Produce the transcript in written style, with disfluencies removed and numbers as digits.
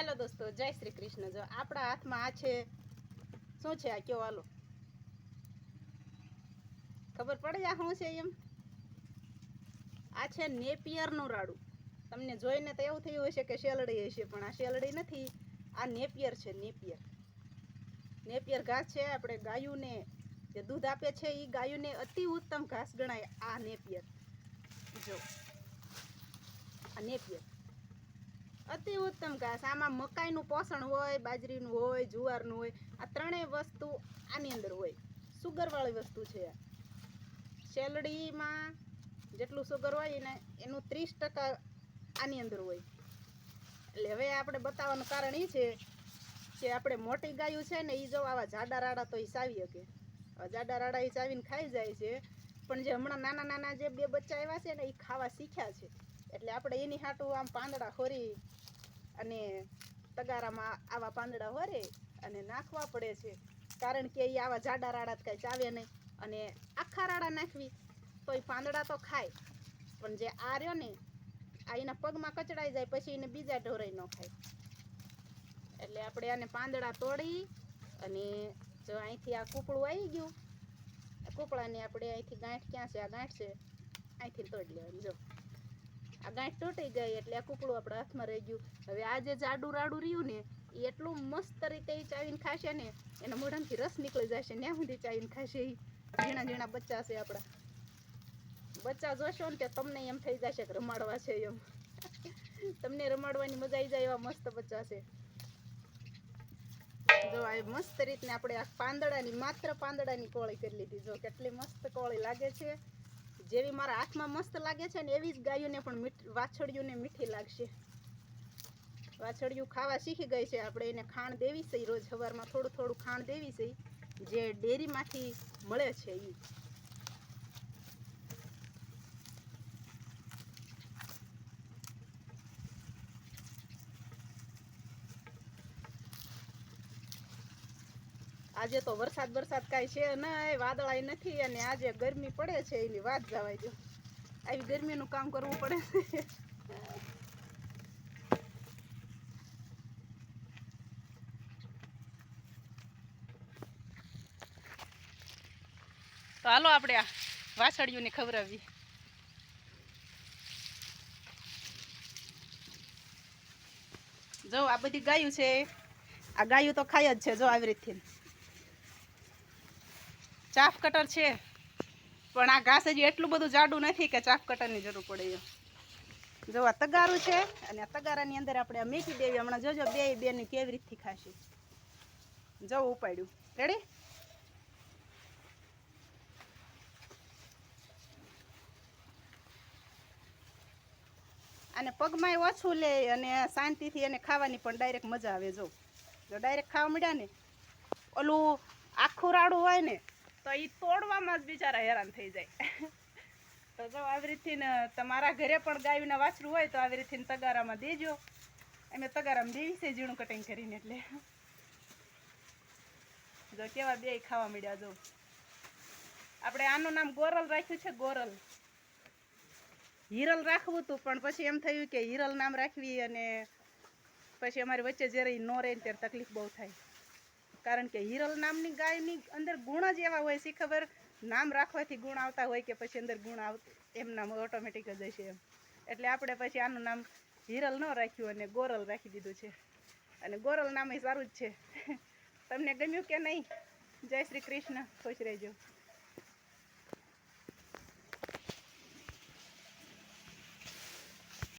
Hello દોસ્તો, જય શ્રી કૃષ્ણ। જો આપણા હાથમાં આ છે, શું છે આ? કયો હાલો, ખબર પડે આ શું છે? એમ આ છે નેપિયરનું રાડું। તમને જોઈને તો એવું થયું હશે કે શેલડી હશે, પણ આ શેલડી નથી, આ નેપિયર છે। નેપિયર ઘાસ છે। આપણે ગાયોને જે દૂધ આપે છે એ ગાયોને અતિ ઉત્તમ ઘાસ ગણાય આ નેપિયર। જો આ નેપિયર અતિ ઉત્તમ ઘાસ। આમાં મકાઈનું પોષણ હોય, બાજરીનું હોય, જુવારનું હોય, આ ત્રણેય વસ્તુ આની અંદર હોય। સુગરવાળી વસ્તુ છે આ। શેલડીમાં જેટલું સુગર હોય ને એનું 30% આની અંદર હોય। એટલે હવે આપણે બતાવવાનું કારણ એ છે કે આપણે મોટી ગાયું છે ને એ જો આવા જાડા રાડા તો એ ચાવી શકે, જાડા રાડા એ ચાવીને ખાઈ જાય છે, પણ જે હમણાં નાના નાના જે બે બચ્ચા આવ્યા છે ને એ ખાવા શીખ્યા છે। એટલે આપણે એની હાટું આમ પાંદડા ખોરી અને તગારામાં આવા પાંદડા હોરે અને નાખવા પડે છે, કારણ કે એ આવા જાડા રાડા કાંઈ ચાવે નહીં। અને આખા રાડા નાખવી તો એ પાંદડા તો ખાય, પણ જે આ રહ્યો ને આ એના પગમાં કચડાઈ જાય, પછી એને બીજા ઢોરાઈ ન ખાય। એટલે આપણે આને પાંદડા તોડી અને જો અહીંથી આ કૂપળું આવી ગયું, આ કૂપળાની આપણે અહીંથી ગાંઠ ક્યાં છે? આ ગાંઠ છે, અહીંથી તોડી લેવાની। જો આ ગાંઠ તૂટી ગઈ એટલે આ કૂપળું આપણા હાથમાં રહી ગયું। હવે આ જે જાડું રાડું રહ્યું ને એ એટલું મસ્ત રીતે એ ચાવીને ખાશે ને, એના મોઢામાંથી રસ નીકળી જશે, ત્યાં સુધી ચાવીને ખાશે। એ ઝીણા ઝીણા બચ્ચા છે આપણા, બચ્ચા જોશો ને ત્યાં તમને એમ થઈ જશે કે રમાડવા છે એમ। તમને રમાડવાની મજા આવી જાય એવા મસ્ત બચ્ચા છે। જો આ મસ્ત રીતને આપણે આ પાંદડાની, માત્ર પાંદડાની કોળી કરી લીધી। જો કેટલી મસ્ત કોળી લાગે છે। જેવી મારા હાથમાં મસ્ત લાગે છે ને એવી જ ગાયોને પણ વાછળીઓને મીઠી લાગશે। વાછળિયું ખાવા શીખી ગઈ છે। આપણે એને ખાણ દેવી છે, રોજ સવારમાં થોડું થોડું ખાણ દેવી છે, જે ડેરીમાંથી મળે છે એ। આજે તો વરસાદ કાંઈ છે નહીં, વાદળાય નથી, અને આજે ગરમી પડે છે એની વાત જવાય દો। આવી ગરમીનું કામ કરવું પડે છે। તો હાલો આપણે આ વાછળીઓને ખવડાવીએ। જો આ બધી ગાયું છે, આ ગાયું તો ખાય જ છે। જો આવી રીતથી ચાફ કટર છે, પણ આ ઘાસ હજી એટલું બધું જાડું નથી કે ચાફ કટરની જરૂર પડે એમ। જો આ તગારું છે, અને આ તગારાની અંદર આપણે આ મેકી દેવી। હમણાં જોજો બેની કેવી રીતથી ખાશે। જો ઉપાડ્યું, રેડી? અને પગમાંય ઓછું લે અને શાંતિથી એને ખાવાની પણ ડાયરેક્ટ મજા આવે। જો ડાયરેક્ટ ખાવા મળ્યા ને, ઓલું આખું રાડું હોય ને તો એ તોડવામાં જ બિચારા હેરાન થઈ જાય। તો જો આવી રીતથી ને તમારા ઘરે પણ ગાયના વાછરું હોય તો આવી રીતથી તગારામાં દેજો। અમે તગારામાં દેવી છે ઝીણું કટિંગ કરીને। એટલે જો કેવા બે ખાવા મળ્યા। જો આપણે આનું નામ ગોરલ રાખ્યું છે, ગોરલ। હિરલ રાખવું હતું, પણ પછી એમ થયું કે હિરલ નામ રાખવી અને પછી અમારી વચ્ચે જ્યારે ન રહે ત્યારે તકલીફ બહુ થાય, કારણ કે હિરલ નામની ગાયની અંદર ગુણ જ એવા હોય છે, ખબર નામ રાખવાથી ગુણ આવતા હોય કે પછી અંદર ગુણ એમ નામ ઓટોમેટિક જ હશે એમ। એટલે આપણે પછી આનું નામ હિરલ ન રાખ્યું અને ગોરલ રાખી દીધું છે, અને ગોરલ નામ એ સારું જ છે। તમને ગમ્યું કે નહીં? જય શ્રી કૃષ્ણ, ખુશ રહેજો।